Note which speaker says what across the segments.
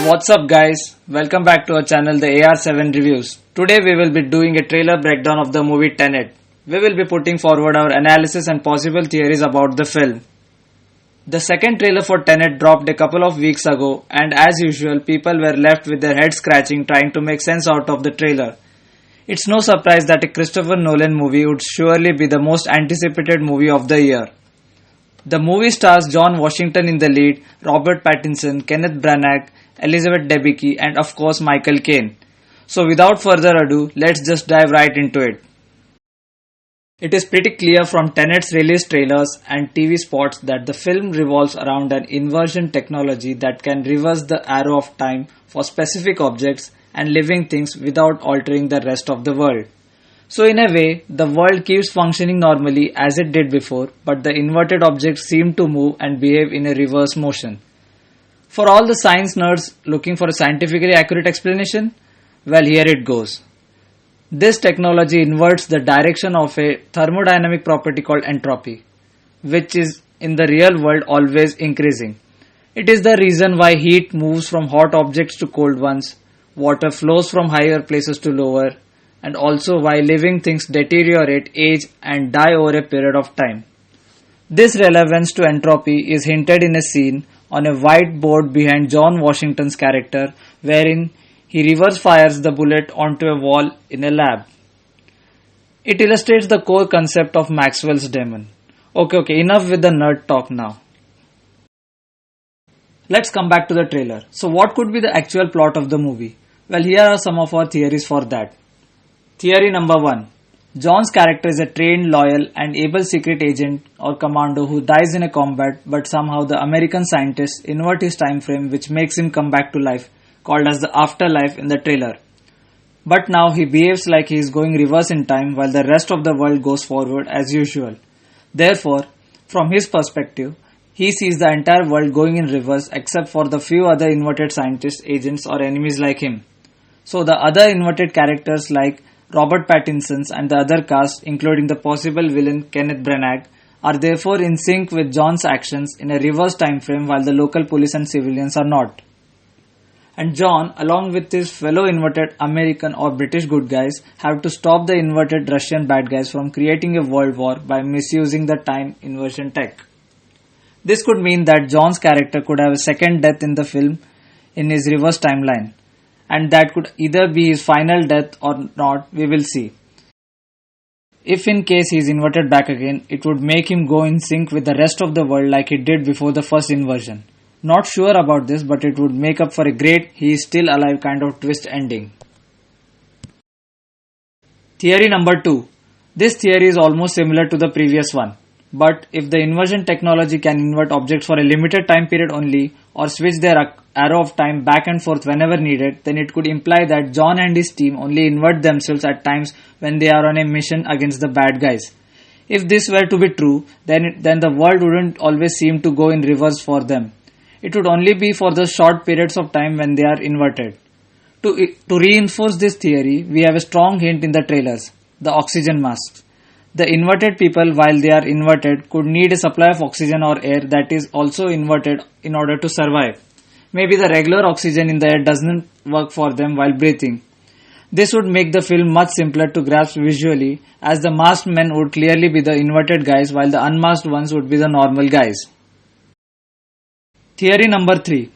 Speaker 1: What's up guys? Welcome back to our channel the AR7 Reviews. Today we will be doing a trailer breakdown of the movie Tenet. We will be putting forward our analysis and possible theories about the film. The second trailer for Tenet dropped a couple of weeks ago and as usual people were left with their heads scratching trying to make sense out of the trailer. It's no surprise that a Christopher Nolan movie would surely be the most anticipated movie of the year. The movie stars John Washington in the lead, Robert Pattinson, Kenneth Branagh, Elizabeth Debicki and of course Michael Caine. So without further ado, let's just dive right into it. It is pretty clear from Tenet's release trailers and TV spots that the film revolves around an inversion technology that can reverse the arrow of time for specific objects and living things without altering the rest of the world. So in a way, the world keeps functioning normally as it did before, but the inverted objects seem to move and behave in a reverse motion. For all the science nerds looking for a scientifically accurate explanation, well, here it goes. This technology inverts the direction of a thermodynamic property called entropy, which is in the real world always increasing. It is the reason why heat moves from hot objects to cold ones, water flows from higher places to lower, and also why living things deteriorate, age, and die over a period of time. This relevance to entropy is hinted in a scene on a whiteboard behind John Washington's character, wherein he reverse fires the bullet onto a wall in a lab. It illustrates the core concept of Maxwell's demon. Okay, enough with the nerd talk now. Let's come back to the trailer. So what could be the actual plot of the movie? Well, here are some of our theories for that. Theory number 1. John's character is a trained, loyal and able secret agent or commando who dies in a combat, but somehow the American scientists invert his time frame, which makes him come back to life, called as the afterlife in the trailer. But now he behaves like he is going reverse in time while the rest of the world goes forward as usual. Therefore, from his perspective, he sees the entire world going in reverse except for the few other inverted scientists, agents or enemies like him. So the other inverted characters like Robert Pattinson and the other cast, including the possible villain Kenneth Branagh, are therefore in sync with John's actions in a reverse time frame while the local police and civilians are not. And John, along with his fellow inverted American or British good guys, have to stop the inverted Russian bad guys from creating a world war by misusing the time inversion tech. This could mean that John's character could have a second death in the film in his reverse timeline. And that could either be his final death or not, we will see. If in case he is inverted back again, it would make him go in sync with the rest of the world like he did before the first inversion. Not sure about this, but it would make up for a great he is still alive kind of twist ending. Theory number 2. This theory is almost similar to the previous one. But if the inversion technology can invert objects for a limited time period only or switch their arrow of time back and forth whenever needed, then it could imply that John and his team only invert themselves at times when they are on a mission against the bad guys. If this were to be true, then the world wouldn't always seem to go in reverse for them. It would only be for the short periods of time when they are inverted. To reinforce this theory, we have a strong hint in the trailers, the oxygen masks. The inverted people, while they are inverted, could need a supply of oxygen or air that is also inverted in order to survive. Maybe the regular oxygen in the air doesn't work for them while breathing. This would make the film much simpler to grasp visually, as the masked men would clearly be the inverted guys while the unmasked ones would be the normal guys. Theory number 3.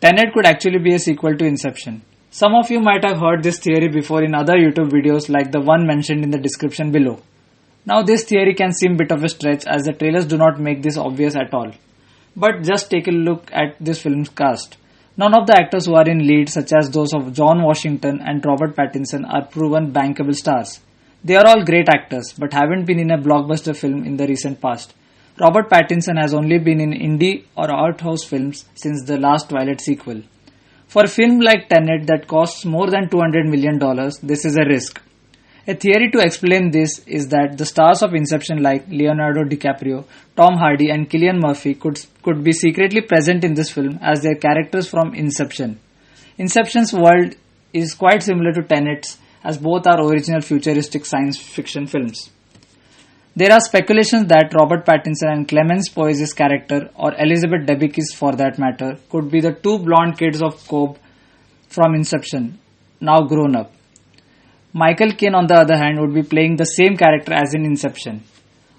Speaker 1: Tenet could actually be a sequel to Inception. Some of you might have heard this theory before in other YouTube videos like the one mentioned in the description below. Now this theory can seem a bit of a stretch as the trailers do not make this obvious at all. But just take a look at this film's cast. None of the actors who are in lead, such as those of John Washington and Robert Pattinson, are proven bankable stars. They are all great actors but haven't been in a blockbuster film in the recent past. Robert Pattinson has only been in indie or art house films since the last Twilight sequel. For a film like Tenet that costs more than $200 million, this is a risk. A theory to explain this is that the stars of Inception like Leonardo DiCaprio, Tom Hardy and Cillian Murphy could be secretly present in this film as their characters from Inception. Inception's world is quite similar to Tenet's as both are original futuristic science fiction films. There are speculations that Robert Pattinson and Clemence Poise's character, or Elizabeth Debicki's for that matter, could be the two blonde kids of Cobb from Inception, now grown up. Michael Caine, on the other hand, would be playing the same character as in Inception.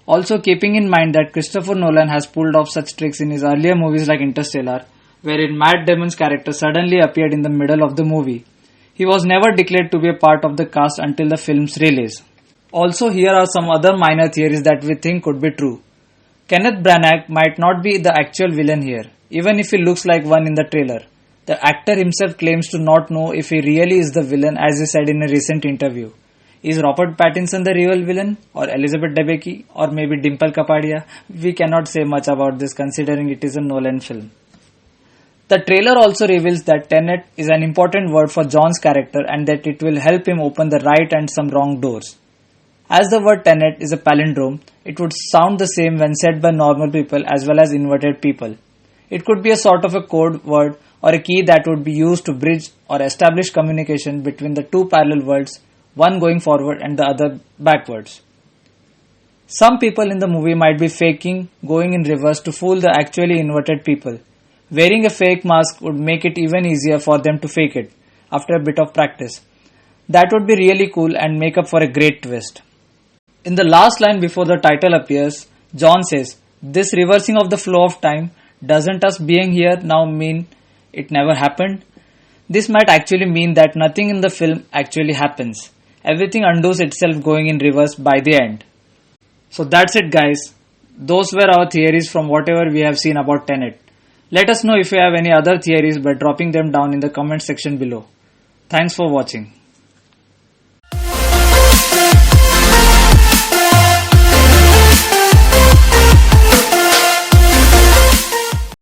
Speaker 1: Also, keeping in mind that Christopher Nolan has pulled off such tricks in his earlier movies like Interstellar, wherein Matt Damon's character suddenly appeared in the middle of the movie. He was never declared to be a part of the cast until the film's release. Also, here are some other minor theories that we think could be true. Kenneth Branagh might not be the actual villain here, even if he looks like one in the trailer. The actor himself claims to not know if he really is the villain, as he said in a recent interview. Is Robert Pattinson the real villain, or Elizabeth Debicki, or maybe Dimple Kapadia? We cannot say much about this considering it is a Nolan film. The trailer also reveals that Tenet is an important word for John's character and that it will help him open the right and some wrong doors. As the word Tenet is a palindrome, it would sound the same when said by normal people as well as inverted people. It could be a sort of a code word or a key that would be used to bridge or establish communication between the two parallel worlds, one going forward and the other backwards. Some people in the movie might be faking going in reverse to fool the actually inverted people. Wearing a fake mask would make it even easier for them to fake it after a bit of practice. That would be really cool and make up for a great twist. In the last line before the title appears, John says, "This reversing of the flow of time, doesn't us being here now mean it never happened?" This might actually mean that nothing in the film actually happens. Everything undoes itself going in reverse by the end. So that's it, guys. Those were our theories from whatever we have seen about Tenet. Let us know if you have any other theories by dropping them down in the comment section below. Thanks for watching.